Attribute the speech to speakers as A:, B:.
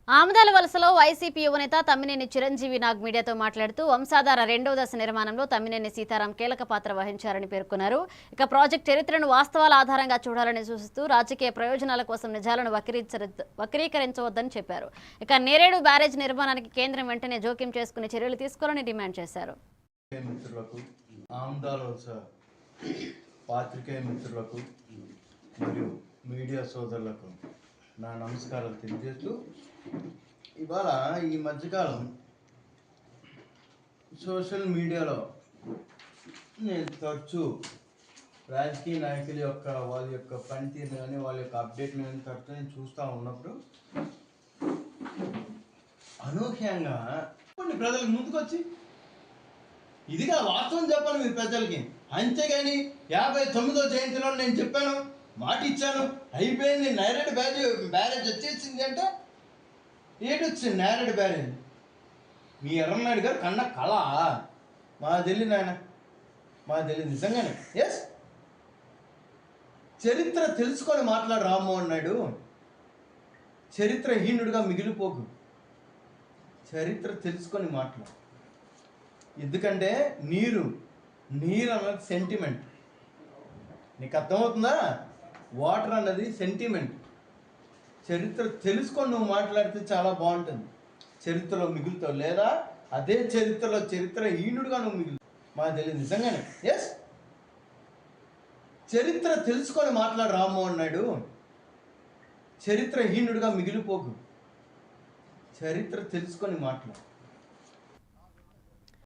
A: Amadala వలసలో YCP యువనేత తమ్మినేని చిరంజీవి నాగ్ మీడియాతో మాట్లాడుతూ వంశాధార రెండవ దశ నిర్మాణంలో తమ్మినేని సీతారాం కీలక పాత్ర వహించారని పేర్కొన్నారు. ఇక ప్రాజెక్టు చరిత్రను వాస్తవాల ఆధారంగా చూడాలని సూచిస్తూ రాజకీయ ప్రయోజనాల కోసం నిజాలను వక్రీకరించవద్దని చెప్పారు. ఇక నేరేడు బ్యారేజ్ నిర్మాణానికి కేంద్రం వెంటనే జోక్యం చేసుకుని చర్యలు తీసుకోవాలని డిమాండ్ చేశారు.
B: మీడియా సోదరులకు నా నమస్కారాలు తెలియజేస్తూ ఇవాళ ఈ మధ్యకాలం సోషల్ మీడియాలో నేను తరచూ రాజకీయ నాయకుల యొక్క వాళ్ళ యొక్క పనితీరు కానీ వాళ్ళ యొక్క అప్డేట్ కానీ తరచూ నేను చూస్తూ ఉన్నప్పుడు అనూహ్యంగా కొన్ని ప్రజలకు ముందుకొచ్చి ఇదిగా వాస్తవం చెప్పాలి మీరు ప్రజలకి. అంతేగాని 59వ జయంతిలో నేను చెప్పాను, మాట ఇచ్చాను, అయిపోయింది, నేరేడు బ్యారేజ్ వచ్చేసింది అంటే ఏటొచ్చింది నేరేడు బ్యారేజ్? మీ ఎర్రనాయుడు గారు కన్న కళ మా తెలియదు నాయన, మా తెలియదు నిజంగానే. ఎస్, చరిత్ర తెలుసుకొని మాట్లాడు రామ్మోహన్ నాయుడు. చరిత్రహీనుడిగా మిగిలిపోకు, చరిత్ర తెలుసుకొని మాట్లాడు. ఎందుకంటే నీరు అన్నది సెంటిమెంట్, నీకు అర్థమవుతుందా? వాటర్ అన్నది సెంటిమెంట్. చరిత్ర తెలుసుకొని నువ్వు మాట్లాడితే చాలా బాగుంటుంది, చరిత్రలో మిగులుతావు. లేదా అదే చరిత్రహీనుడిగా నువ్వు మిగులుతావు, మాకు తెలియదు నిజంగానే. ఎస్, చరిత్ర తెలుసుకొని మాట్లాడు రామ్మోహన్ నాయుడు. చరిత్రహీనుడిగా మిగిలిపోకు, చరిత్ర తెలుసుకొని మాట్లాడు.